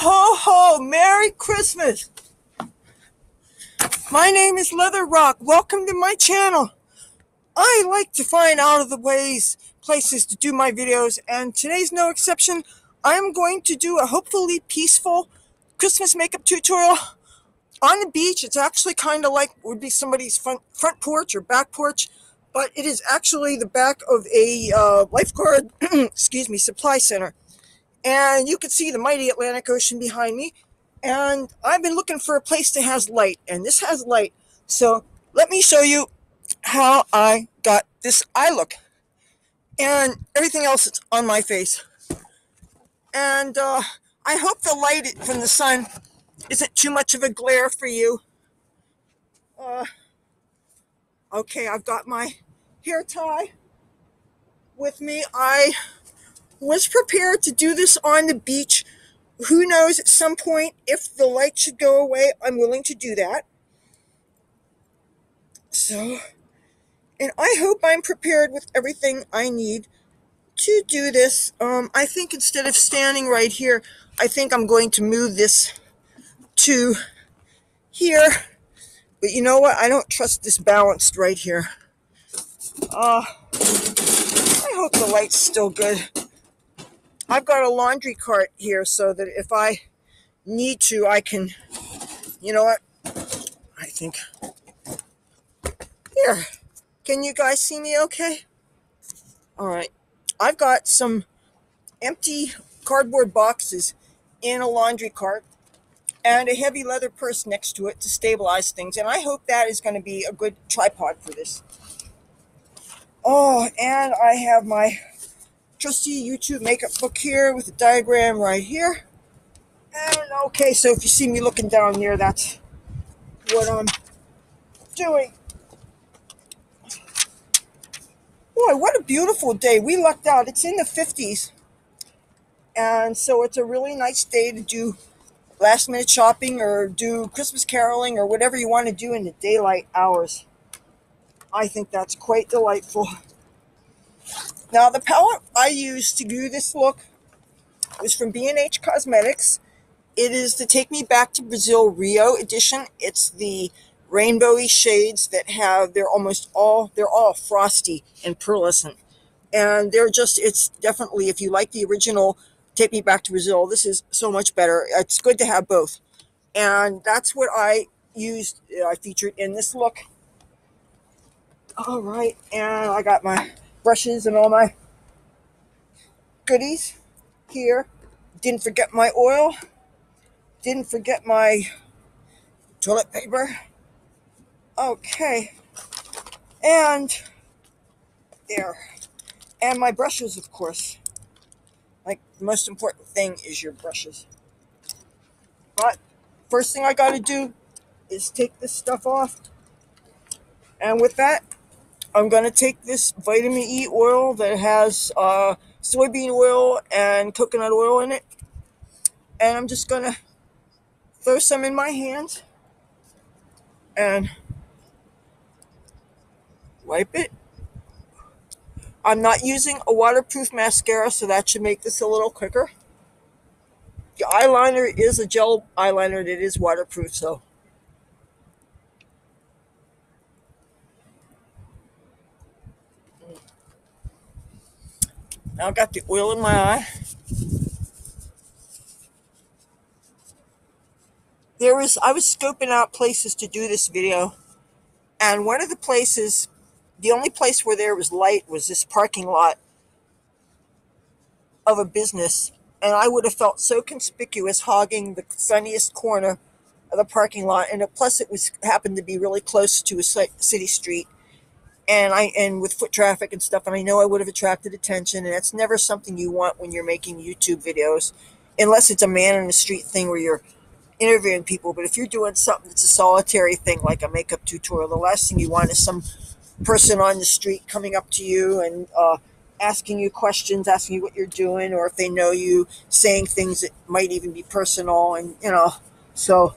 ho ho! Merry Christmas! My name is Leathur Rokk. Welcome to my channel. I like to find out of the places to do my videos, and today's no exception. I am going to do a hopefully peaceful Christmas makeup tutorial on the beach. It's actually kind of like would be somebody's front porch or back porch, but it is actually the back of a lifeguard supply center. And you can see the mighty Atlantic Ocean behind me. And I've been looking for a place that has light, and this has light. So let me show you how I got this eye look and everything else that's on my face. And I hope the light from the sun isn't too much of a glare for you. Okay, I've got my hair tie with me. I was prepared to do this on the beach. Who knows, at some point, if the light should go away, I'm willing to do that. So, and I hope I'm prepared with everything I need to do this. I think instead of standing right here, I think I'm going to move this to here. But you know what? I don't trust this balanced right here. I hope the light's still good. I've got a laundry cart here so that if I need to, I can, you know what? I think, here. Can you guys see me okay? All right. I've got some empty cardboard boxes in a laundry cart and a heavy leather purse next to it to stabilize things. And I hope that is going to be a good tripod for this. Oh, and I have my trusty YouTube makeup book here with a diagram right here. And okay, so if you see me looking down here, that's what I'm doing. Boy, what a beautiful day. We lucked out. It's in the 50s. And so it's a really nice day to do last minute shopping or do Christmas caroling or whatever you want to do in the daylight hours. I think that's quite delightful. Now, the palette I used to do this look was from B&H Cosmetics. It is the Take Me Back to Brazil Rio edition. It's the rainbowy shades that have, they're all frosty and pearlescent. And it's definitely, if you like the original Take Me Back to Brazil, this is so much better. It's good to have both. And that's what I featured in this look. All right, and I got my brushes and all my goodies here. Didn't forget my oil. Didn't forget my toilet paper. Okay. And there. And my brushes, of course. Like, the most important thing is your brushes. But first thing I got to do is take this stuff off. And with that, I'm going to take this vitamin E oil that has soybean oil and coconut oil in it. And I'm just going to throw some in my hands and wipe it. I'm not using a waterproof mascara, so that should make this a little quicker. The eyeliner is a gel eyeliner that is waterproof, so. Now I've got the oil in my eye. I was scoping out places to do this video, and one of the places, the only place where there was light was this parking lot of a business, and I would have felt so conspicuous hogging the sunniest corner of the parking lot, and plus it happened to be really close to a city street. And with foot traffic and stuff, and I know I would have attracted attention, and that's never something you want when you're making YouTube videos, unless it's a man in the street thing where you're interviewing people. But if you're doing something that's a solitary thing, like a makeup tutorial, the last thing you want is some person on the street coming up to you and asking you questions, asking you what you're doing, or if they know you, saying things that might even be personal, and so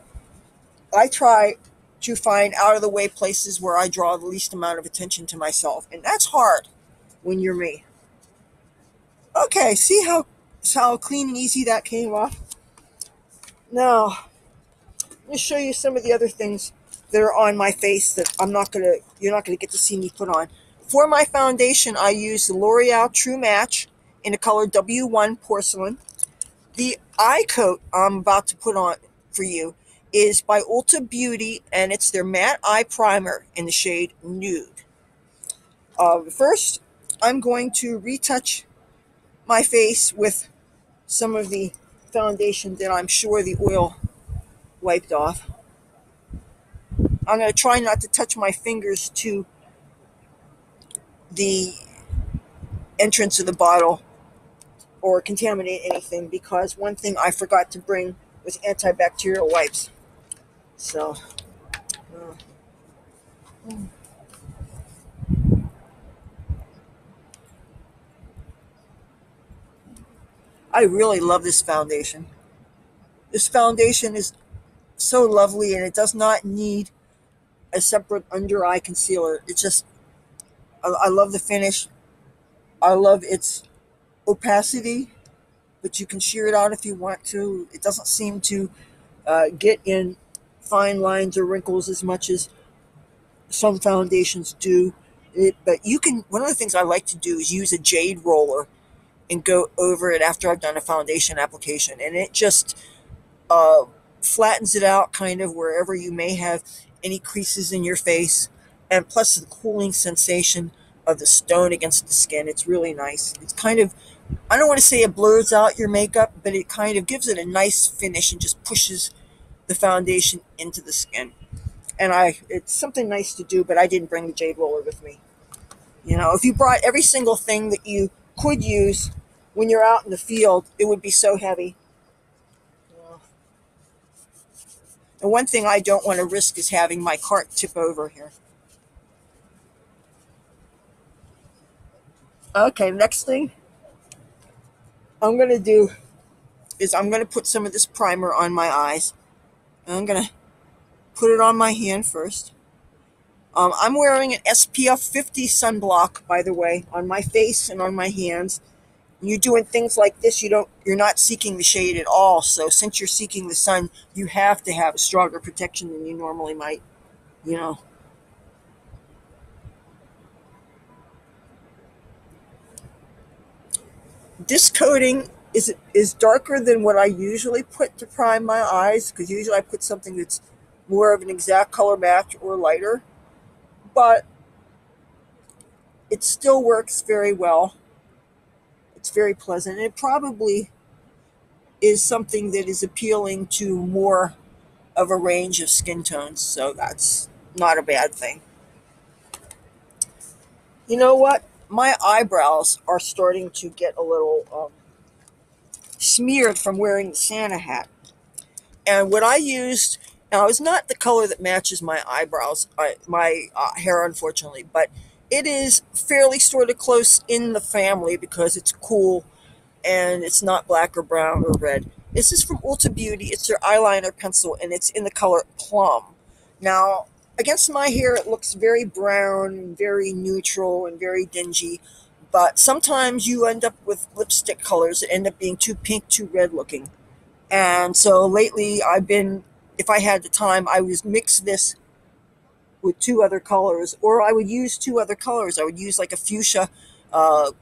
I try to find out-of-the-way places where I draw the least amount of attention to myself. And that's hard when you're me. Okay, see how clean and easy that came off? Now, let me show you some of the other things that are on my face that you're not gonna get to see me put on. For my foundation, I use the L'Oreal True Match in the color W1 Porcelain. The eye coat I'm about to put on for you is by Ulta Beauty, and it's their matte eye primer in the shade Nude. First, I'm going to retouch my face with some of the foundation that I'm sure the oil wiped off. I'm going to try not to touch my fingers to the entrance of the bottle or contaminate anything, because one thing I forgot to bring was antibacterial wipes. So, I really love this foundation. This foundation is so lovely, and it does not need a separate under eye concealer. It's just, I love the finish. I love its opacity, but you can sheer it out if you want to. It doesn't seem to get in fine lines or wrinkles as much as some foundations do. But you can. One of the things I like to do is use a jade roller and go over it after I've done a foundation application, and it just uh, flattens it out kind of wherever you may have any creases in your face, and plus the cooling sensation of the stone against the skin. It's really nice. It's kind of, I don't want to say it blurs out your makeup, but it kind of gives it a nice finish and just pushes the foundation into the skin. And it's something nice to do, but I didn't bring the jade roller with me. If you brought every single thing that you could use when you're out in the field, it would be so heavy. And one thing I don't want to risk is having my cart tip over here. Okay, next thing I'm going to do is I'm going to put some of this primer on my eyes. And I'm going to put it on my hand first. I'm wearing an SPF 50 sunblock, by the way, on my face and on my hands. When you're doing things like this, you're not seeking the shade at all. So since you're seeking the sun, you have to have a stronger protection than you normally might, you know. This coating is darker than what I usually put to prime my eyes, because usually I put something that's more of an exact color match or lighter, but it still works very well. It's very pleasant, and it probably is something that is appealing to more of a range of skin tones, so that's not a bad thing. You know what? My eyebrows are starting to get a little smeared from wearing the Santa hat. And what I used, now it's not the color that matches my eyebrows, my hair, unfortunately, but it is fairly sort of close in the family because it's cool and it's not black or brown or red. This is from Ulta Beauty. It's their eyeliner pencil, and it's in the color Plum. Now, against my hair, it looks very brown, very neutral, and very dingy. But sometimes you end up with lipstick colors that end up being too pink, too red looking. And so lately, if I had the time, I would mix this with two other colors, or I would use two other colors. I would use like a fuchsia. Uh,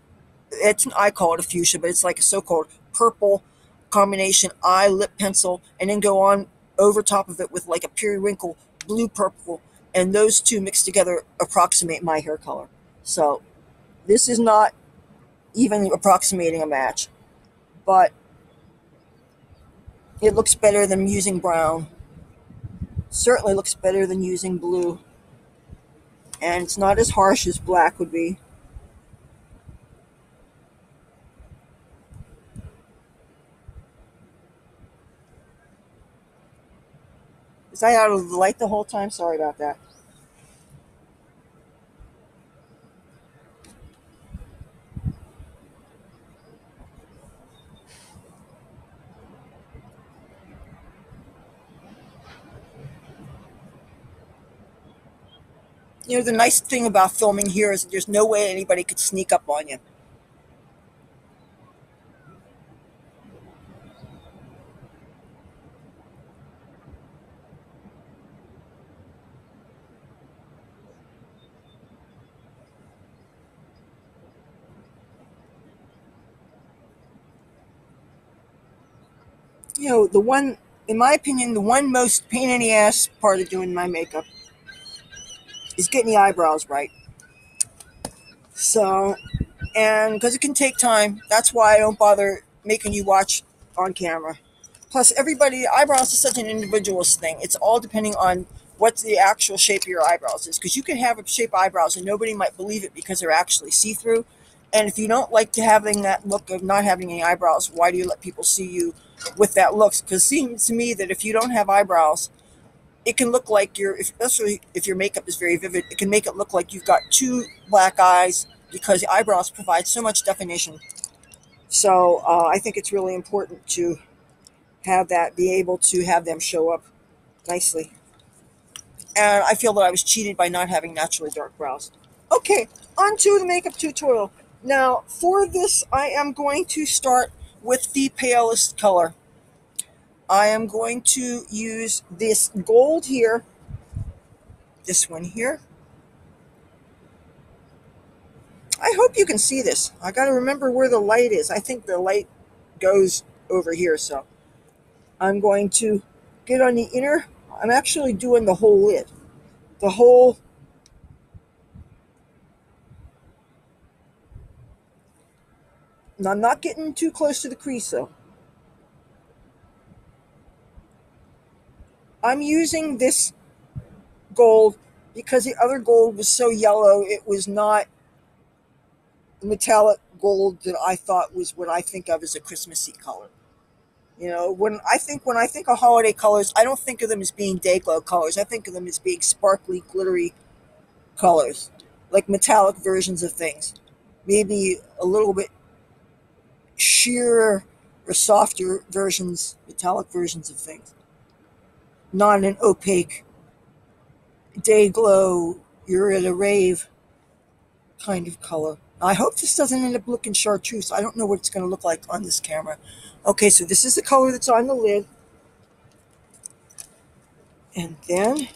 I call it a fuchsia, but it's like a so-called purple combination eye lip pencil, and then go on over top of it with like a periwinkle blue purple, and those two mixed together approximate my hair color. So this is not even approximating a match, but it looks better than using brown. Certainly looks better than using blue, and it's not as harsh as black would be. Was I out of the light the whole time? Sorry about that. The nice thing about filming here is that there's no way anybody could sneak up on you. You know, the one, in my opinion, the one most pain in the ass part of doing my makeup is getting the eyebrows right. So, and because it can take time, that's why I don't bother making you watch on camera. Plus, everybody, eyebrows is such an individualist thing. It's all depending on what the actual shape of your eyebrows is. Because you can have a shape eyebrows and nobody might believe it because they're actually see-through. And if you don't like to having that look of not having any eyebrows, why do you let people see you with that look? Because it seems to me that if you don't have eyebrows, it can look like especially if your makeup is very vivid, it can make it look like you've got two black eyes because the eyebrows provide so much definition. So I think it's really important to have that, be able to have them show up nicely. And I feel that I was cheated by not having naturally dark brows. Okay, on to the makeup tutorial. Now, for this, I am going to start with the palest color. I am going to use this gold here, this one here. I hope you can see this. I got to remember where the light is. I think the light goes over here, so I'm going to get on the inner. I'm actually doing the whole lid. The whole. And I'm not getting too close to the crease, though. I'm using this gold because the other gold was so yellow. It was not metallic gold that I thought was what I think of as a Christmassy color. You know, when I think of holiday colors, I don't think of them as being day glow colors. I think of them as being sparkly, glittery colors, like metallic versions of things. Maybe a little bit sheer or softer versions, metallic versions of things. Not an opaque, day glow, you're at a rave kind of color. I hope this doesn't end up looking chartreuse. I don't know what it's going to look like on this camera. Okay, so this is the color that's on the lid. And then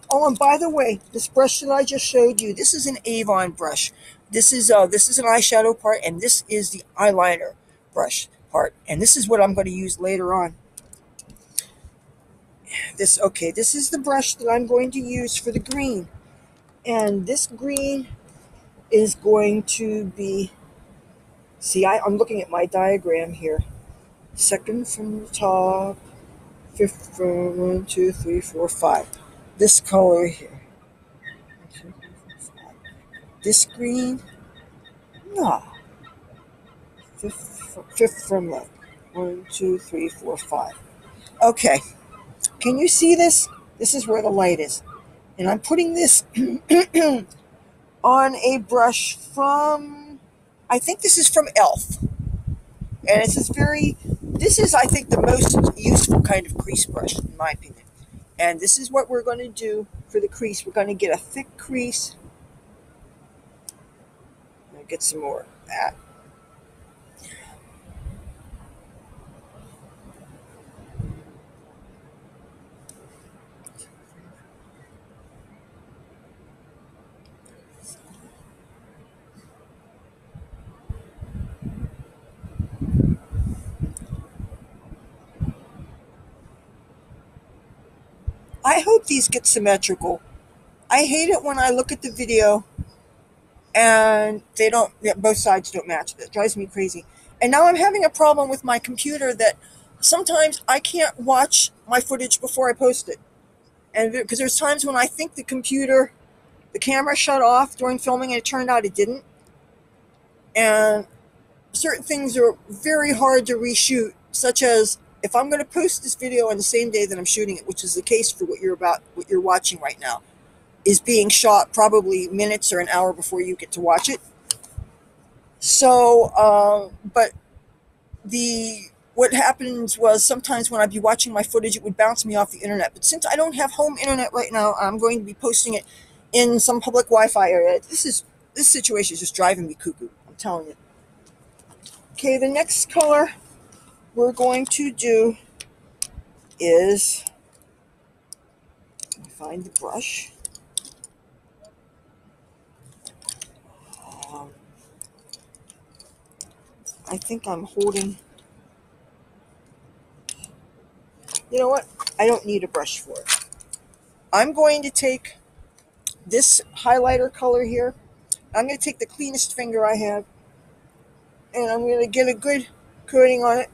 oh, and by the way, this brush that I just showed you, this is an Avon brush. This is an eyeshadow part, and this is the eyeliner brush part. And this is what I'm going to use later on. This is the brush that I'm going to use for the green. And this green is going to be, see, I'm looking at my diagram here. Second from the top, fifth from 1, 2, 3, 4, 5. This color here. This green, no. Fifth from left. 1, 2, 3, 4, 5. Okay. Can you see this? This is where the light is. And I'm putting this on a brush from, I think this is from e.l.f. And this is, I think, the most useful kind of crease brush, in my opinion. And this is what we're going to do for the crease. We're going to get a thick crease. I'll get some more of that. I hope these get symmetrical. I hate it when I look at the video and both sides don't match. That drives me crazy. And now I'm having a problem with my computer that sometimes I can't watch my footage before I post it. And because there's times when I think the camera shut off during filming and it turned out it didn't. And certain things are very hard to reshoot, such as if I'm going to post this video on the same day that I'm shooting it, which is the case for what you're watching right now, is being shot probably minutes or an hour before you get to watch it. So, but what happens was sometimes when I'd be watching my footage, it would bounce me off the internet. But since I don't have home internet right now, I'm going to be posting it in some public Wi-Fi area. This situation is just driving me cuckoo. I'm telling you. Okay, the next color we're going to do is, find the brush. I think I'm holding, you know what? I don't need a brush for it. I'm going to take this highlighter color here. I'm going to take the cleanest finger I have, and I'm going to get a good coating on it,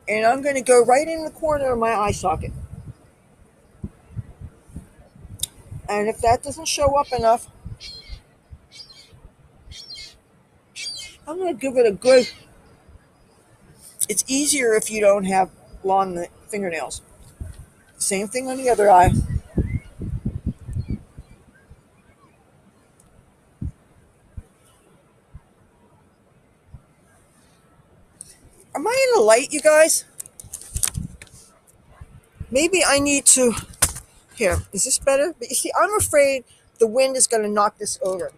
and I'm going to go right in the corner of my eye socket. And if that doesn't show up enough, I'm going to give it a good, it's easier if you don't have long fingernails. Same thing on the other eye. Am I in the light, you guys? Maybe I need to, here, is this better? But you see, I'm afraid the wind is going to knock this over.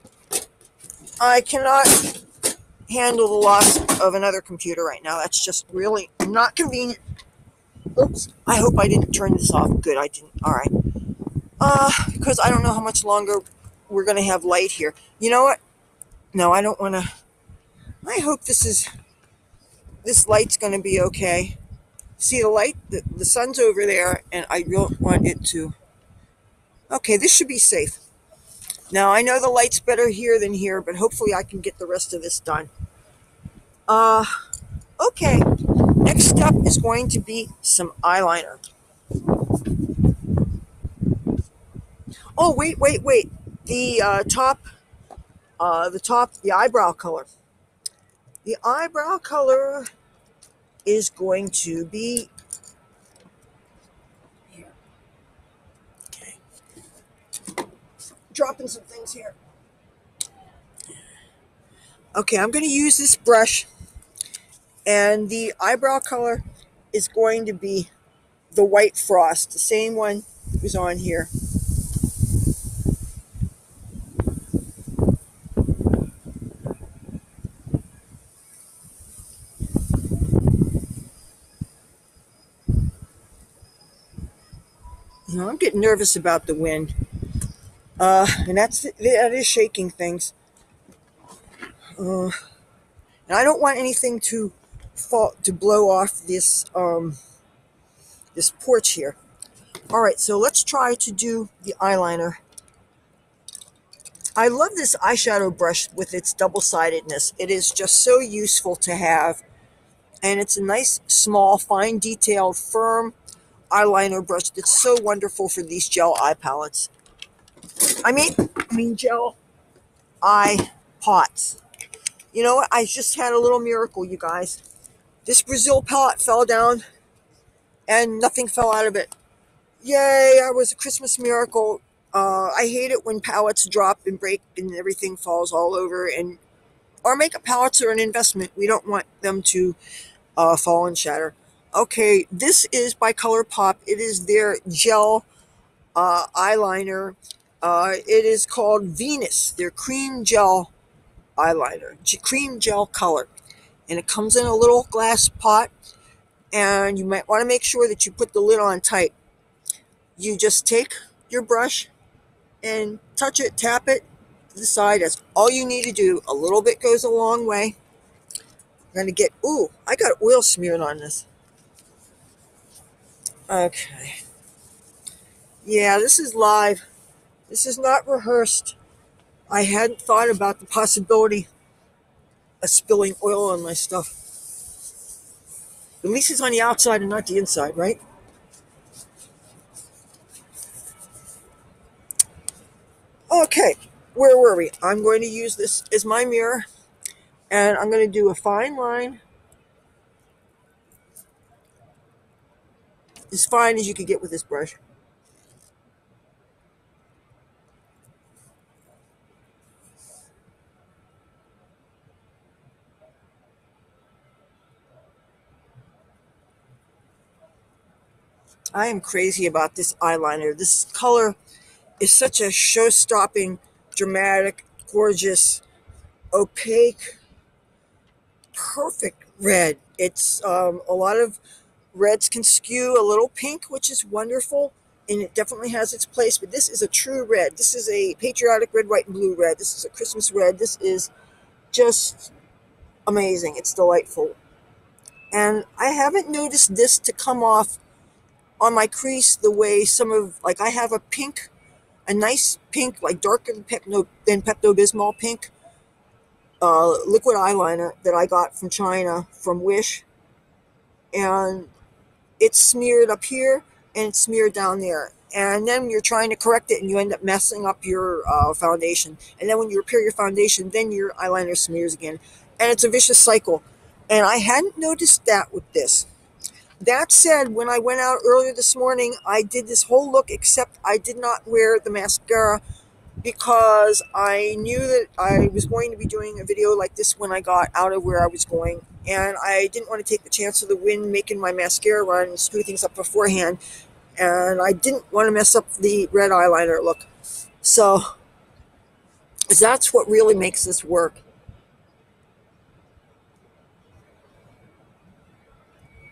I cannot handle the loss of another computer right now. That's just really not convenient. Oops, I hope I didn't turn this off. Good, I didn't. All right. Because I don't know how much longer we're going to have light here. You know what? No, I don't want to. I hope this light's going to be okay. See the light? The sun's over there, and I don't want it to. Okay, this should be safe. Now, I know the light's better here than here, but hopefully I can get the rest of this done. Okay. Next step is going to be some eyeliner. Oh, wait. The the eyebrow color. The eyebrow color is going to be here. Okay. Dropping some things here. Okay, I'm going to use this brush, and the eyebrow color is going to be the white frost, the same one that was on here. You know, I'm getting nervous about the wind, and that is shaking things. And I don't want anything to blow off this this porch here. All right, so let's try to do the eyeliner. I love this eyeshadow brush with its double-sidedness. It is just so useful to have, and it's a nice, small, fine, detailed, firm eyeliner brush that's so wonderful for these gel eye palettes. I mean gel eye pots. You know what? I just had a little miracle, you guys. This Brazil palette fell down, and nothing fell out of it. Yay, I was a Christmas miracle. I hate it when palettes drop and break and everything falls all over. And our makeup palettes are an investment. We don't want them to fall and shatter. Okay, this is by ColourPop. It is their gel eyeliner. It is called Venus, their cream gel eyeliner, cream gel color. And it comes in a little glass pot. And you might want to make sure that you put the lid on tight. You just take your brush and touch it, tap it to the side. That's all you need to do. A little bit goes a long way. I'm going to get, ooh, I got oil smeared on this. Okay. Yeah, this is live. This is not rehearsed. I hadn't thought about the possibility of spilling oil on my stuff. At least it's on the outside and not the inside, right? Okay, where were we? I'm going to use this as my mirror, and I'm going to do a fine line, as fine as you could get with this brush. I am crazy about this eyeliner. This color is such a show-stopping, dramatic, gorgeous, opaque, perfect red. It's a lot of reds can skew a little pink, which is wonderful, and it definitely has its place. But this is a true red. This is a patriotic red, white, and blue red. This is a Christmas red. This is just amazing. It's delightful. And I haven't noticed this to come off on my crease the way some of, like, I have a pink, a nice pink, like darker than Pepto-Bismol pink liquid eyeliner that I got from China from Wish. And it's smeared up here and it's smeared down there. And then you're trying to correct it and you end up messing up your foundation. And then when you repair your foundation, then your eyeliner smears again. And it's a vicious cycle. And I hadn't noticed that with this. That said, when I went out earlier this morning, I did this whole look except I did not wear the mascara because I knew that I was going to be doing a video like this when I got out of where I was going. And I didn't want to take the chance of the wind making my mascara run and screw things up beforehand. And I didn't want to mess up the red eyeliner look. So that's what really makes this work.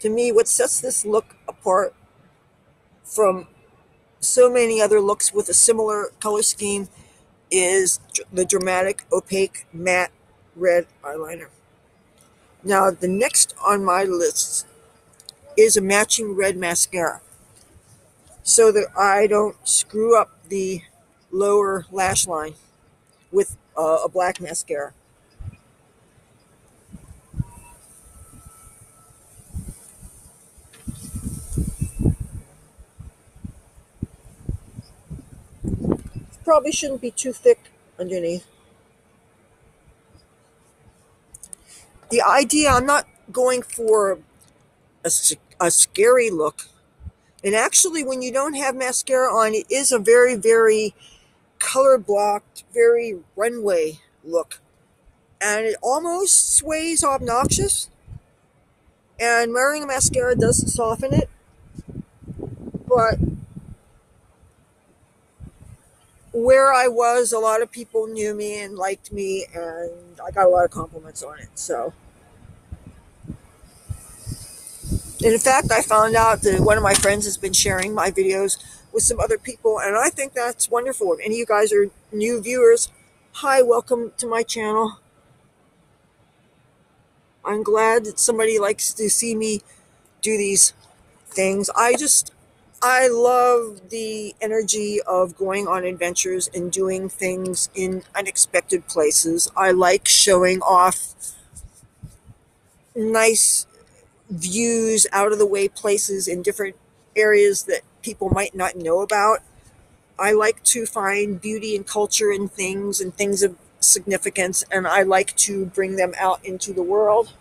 To me, what sets this look apart from so many other looks with a similar color scheme is the dramatic opaque matte red eyeliner. Now the next on my list is a matching red mascara so that I don't screw up the lower lash line with a black mascara. Probably shouldn't be too thick underneath. The idea, I'm not going for a scary look. And actually, when you don't have mascara on, it is a very, very color blocked, very runway look. And it almost sways obnoxious. And wearing a mascara doesn't soften it. But where I was, a lot of people knew me and liked me, and I got a lot of compliments on it. So, and in fact, I found out that one of my friends has been sharing my videos with some other people, and I think that's wonderful. If any of you guys are new viewers, hi, welcome to my channel. I'm glad that somebody likes to see me do these things. I love the energy of going on adventures and doing things in unexpected places. I like showing off nice views, out of the way places in different areas that people might not know about. I like to find beauty and culture in things and things of significance, and I like to bring them out into the world.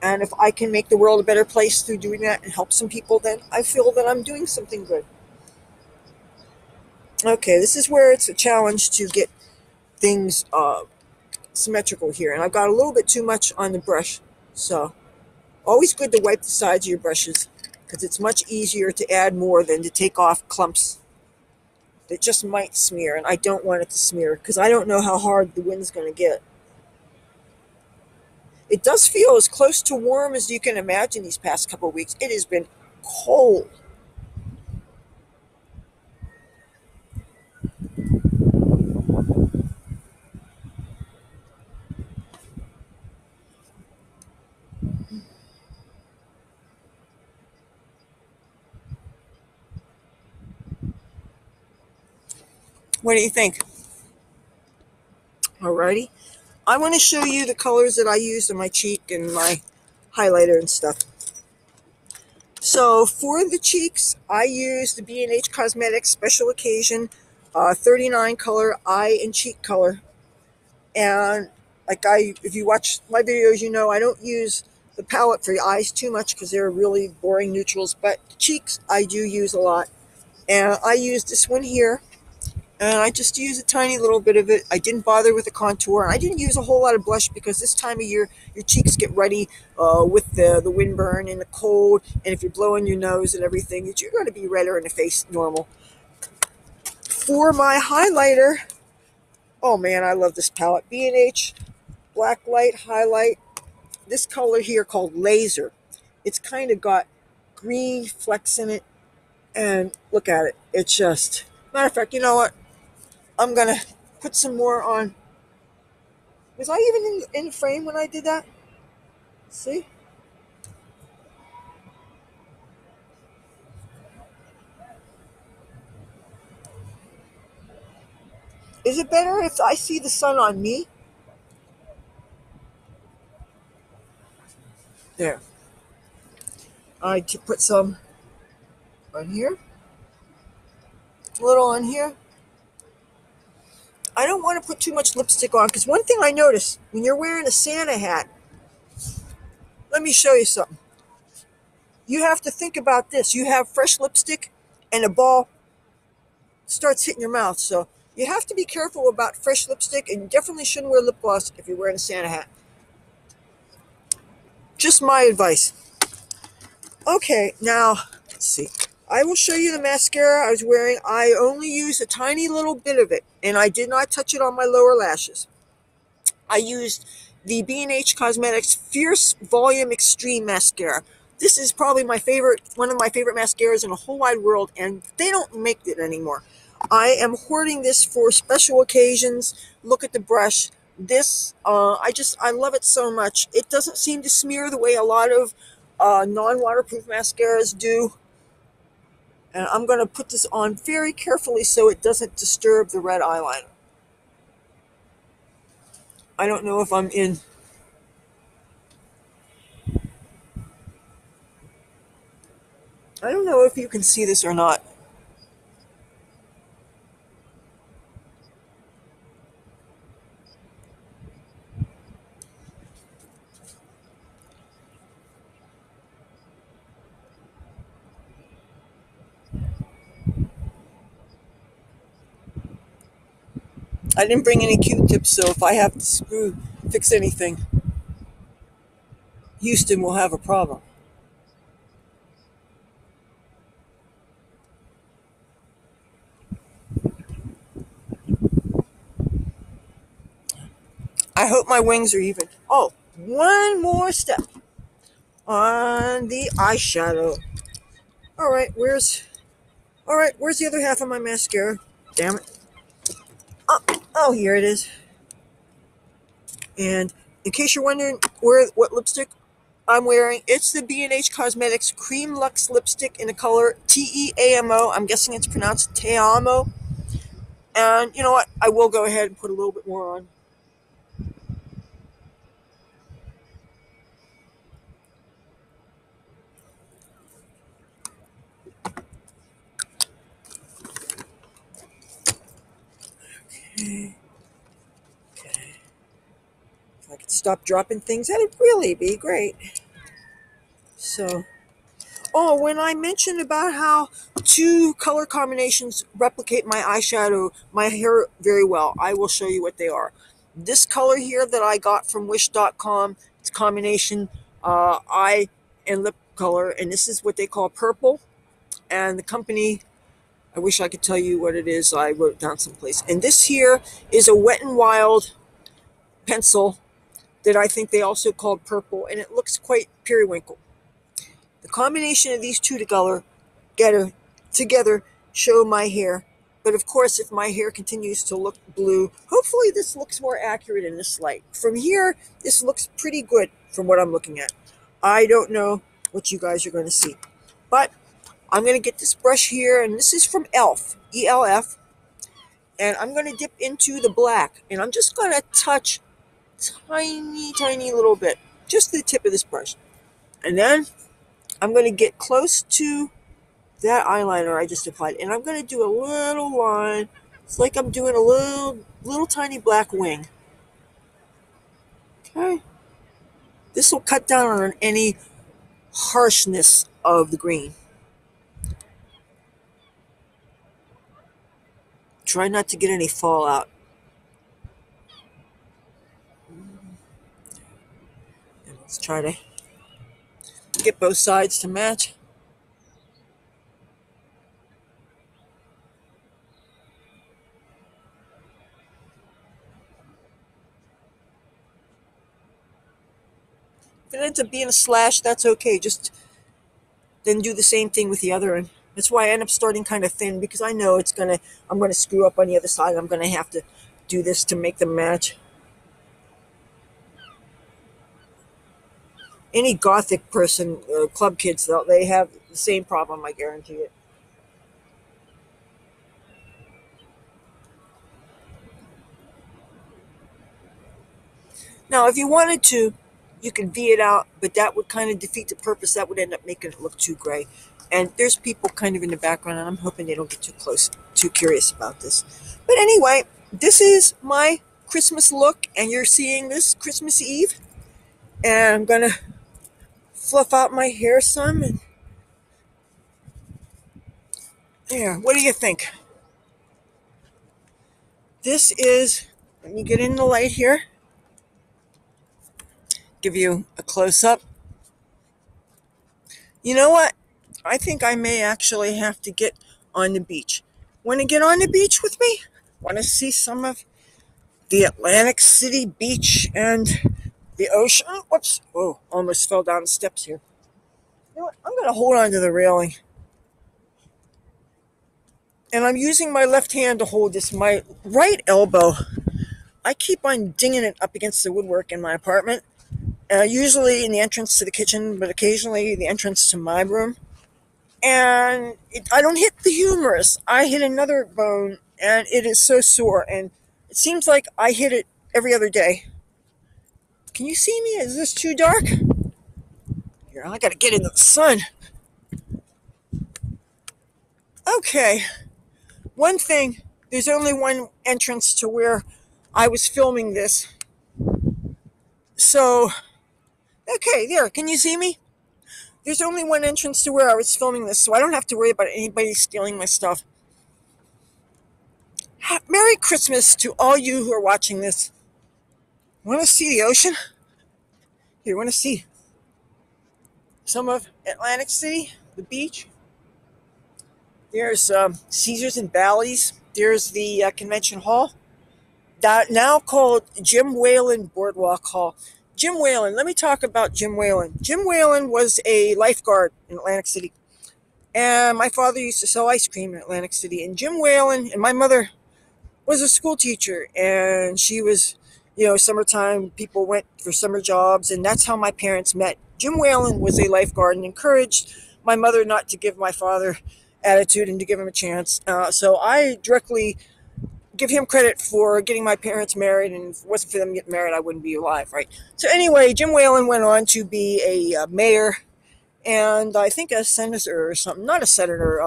And if I can make the world a better place through doing that and help some people, then I feel that I'm doing something good. Okay, this is where it's a challenge to get things symmetrical here. And I've got a little bit too much on the brush. So always good to wipe the sides of your brushes because it's much easier to add more than to take off clumps that just might smear. And I don't want it to smear because I don't know how hard the wind's going to get. It does feel as close to warm as you can imagine these past couple of weeks. It has been cold. What do you think? Alrighty. I want to show you the colors that I used on my cheek and my highlighter and stuff. So for the cheeks, I used the B&H Cosmetics Special Occasion 39 color eye and cheek color. And if you watch my videos, you know I don't use the palette for the eyes too much because they're really boring neutrals. But the cheeks, I do use a lot. And I used this one here. And I just use a tiny little bit of it. I didn't bother with the contour. And I didn't use a whole lot of blush because this time of year, your cheeks get ready with the windburn and the cold. And if you're blowing your nose and everything, you're going to be redder in the face normal. For my highlighter, oh man, I love this palette. B&H Black Light Highlight. This color here called Lazer. It's kind of got green flecks in it. And look at it. It's just, matter of fact, you know what? I'm going to put some more on Was I even in frame when I did that? See? Is it better if I see the sun on me? There. I put some on here. A little on here. I don't want to put too much lipstick on because one thing I notice when you're wearing a Santa hat, let me show you something. You have to think about this. You have fresh lipstick and a ball starts hitting your mouth. So you have to be careful about fresh lipstick, and you definitely shouldn't wear lip gloss if you're wearing a Santa hat. Just my advice. Okay, now let's see. I will show you the mascara I was wearing. I only used a tiny little bit of it, and I did not touch it on my lower lashes. I used the B&H Cosmetics Fierce Volume Extreme Mascara. This is probably my favorite, one of my favorite mascaras in the whole wide world, and they don't make it anymore. I am hoarding this for special occasions. Look at the brush. This, I love it so much. It doesn't seem to smear the way a lot of non-waterproof mascaras do. And I'm going to put this on very carefully so it doesn't disturb the red eyeliner. I don't know if I'm in. I don't know if you can see this or not. I didn't bring any Q-tips, so if I have to fix anything, Houston will have a problem. I hope my wings are even. Oh, one more step on the eyeshadow. All right, where's the other half of my mascara? Damn it. Oh, here it is. And in case you're wondering what lipstick I'm wearing, it's the B&H Cosmetics Cream Luxe lipstick in the color Teamo. I'm guessing it's pronounced Teamo. And you know what? I will go ahead and put a little bit more on. Okay. If I could stop dropping things, that'd really be great. So, oh, when I mentioned about how two color combinations replicate my eyeshadow, my hair very well, I will show you what they are. This color here that I got from Wish.com, it's a combination eye and lip color, and this is what they call purple. And the company, I wish I could tell you what it is. I wrote it down someplace. And this here is a Wet n Wild pencil that I think they also called purple, and it looks quite periwinkle. The combination of these two together show my hair. But of course, if my hair continues to look blue, hopefully this looks more accurate in this light. From here, this looks pretty good from what I'm looking at. I don't know what you guys are going to see. But I'm going to get this brush here, and this is from ELF, E-L-F. And I'm going to dip into the black, and I'm just going to touch tiny little bit, just the tip of this brush. And then I'm going to get close to that eyeliner I just applied, and I'm going to do a little line. It's like I'm doing a little tiny black wing. Okay. This will cut down on any harshness of the green. Try not to get any fallout. And let's try to get both sides to match. If it ends up being a slash, that's okay. Just then do the same thing with the other end. That's why I end up starting kind of thin, because I know I'm gonna screw up on the other side. I'm gonna have to do this to make them match. Any gothic person, club kids, they have the same problem, I guarantee it. Now, if you wanted to, you could V it out, but that would kind of defeat the purpose. That would end up making it look too gray. And there's people kind of in the background, and I'm hoping they don't get too close, too curious about this. But anyway, this is my Christmas look, and you're seeing this Christmas Eve. And I'm going to fluff out my hair some. And there, what do you think? This is, let me get in the light here, give you a close up. You know what? I think I may actually have to get on the beach. Want to get on the beach with me? Want to see some of the Atlantic City beach and the ocean? Whoops. Whoa, almost fell down the steps here. You know what? I'm going to hold on to the railing. And I'm using my left hand to hold this. My right elbow, I keep on dinging it up against the woodwork in my apartment. Usually in the entrance to the kitchen, but occasionally the entrance to my room. And I don't hit the humerus. I hit another bone, and it is so sore. And it seems like I hit it every other day. Can you see me? Is this too dark? Here, I gotta get into the sun. Okay. One thing, there's only one entrance to where I was filming this. So, okay, there. Can you see me? There's only one entrance to where I was filming this, so I don't have to worry about anybody stealing my stuff. Merry Christmas to all you who are watching this. Want to see the ocean? Here, want to see some of Atlantic City, the beach? There's Caesars and Bally's. There's the convention hall, that now called Jim Whalen Boardwalk Hall. Jim Whalen, let me talk about Jim Whalen. Jim Whalen was a lifeguard in Atlantic City. And my father used to sell ice cream in Atlantic City. And Jim Whalen and my mother was a school teacher. And she was, summertime, people went for summer jobs. And that's how my parents met. Jim Whalen was a lifeguard and encouraged my mother not to give my father attitude and to give him a chance. So I directly give him credit for getting my parents married, and if it wasn't for them getting married, I wouldn't be alive, right? So anyway, Jim Whalen went on to be a mayor, and I think a senator or something, not a senator,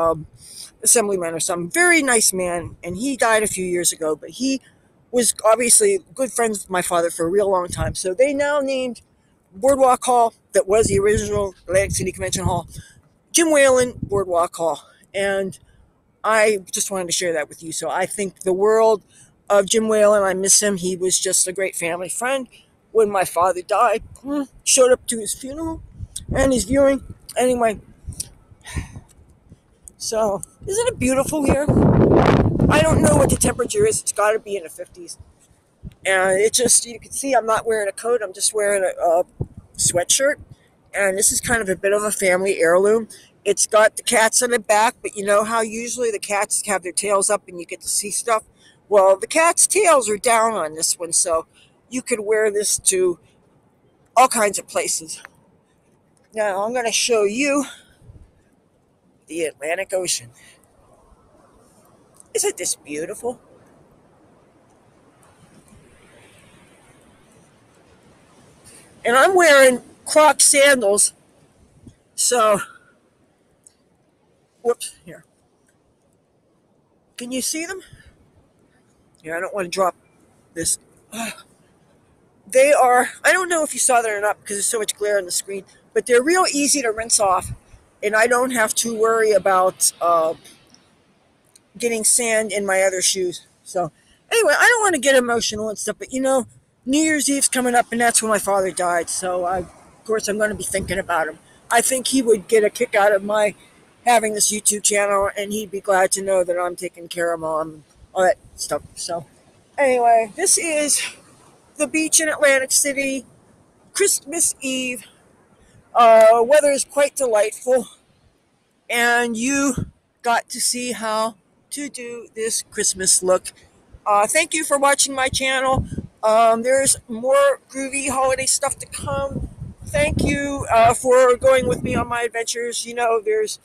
assemblyman or something. Very nice man, and he died a few years ago, but he was obviously good friends with my father for a real long time. So they now named Boardwalk Hall, that was the original Atlantic City Convention Hall, Jim Whalen Boardwalk Hall. And I just wanted to share that with you. So I think the world of Jim Whalen. I miss him. He was just a great family friend. When my father died, showed up to his funeral and his viewing. Anyway, so isn't it beautiful here? I don't know what the temperature is. It's got to be in the 50s. And it just, you can see I'm not wearing a coat. I'm just wearing a sweatshirt. And this is kind of a bit of a family heirloom. It's got the cats on the back, but you know how usually the cats have their tails up and you get to see stuff? Well, the cat's tails are down on this one, so you could wear this to all kinds of places. Now, I'm going to show you the Atlantic Ocean. Isn't this beautiful? And I'm wearing Croc sandals, so, whoops, here. Can you see them? Here, I don't want to drop this. They are, I don't know if you saw that or not because there's so much glare on the screen, but they're real easy to rinse off, and I don't have to worry about getting sand in my other shoes. So, anyway, I don't want to get emotional and stuff, but you know, New Year's Eve's coming up, and that's when my father died, so of course I'm going to be thinking about him. I think he would get a kick out of my having this YouTube channel, and he'd be glad to know that I'm taking care of Mom and all that stuff. So, anyway, this is the beach in Atlantic City, Christmas Eve. Weather is quite delightful, and you got to see how to do this Christmas look. Thank you for watching my channel. There's more groovy holiday stuff to come. Thank you for going with me on my adventures. You know, there's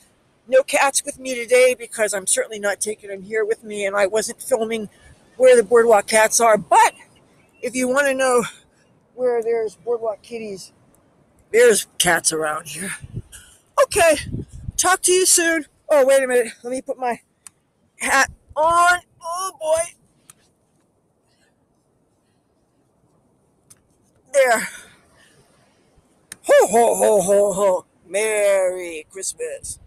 no cats with me today because I'm certainly not taking them here with me, and I wasn't filming where the boardwalk cats are. But if you want to know where there's boardwalk kitties, there's cats around here. Okay, talk to you soon. Oh, wait a minute. Let me put my hat on. Oh, boy. There. Ho, ho, ho, ho, ho. Merry Christmas.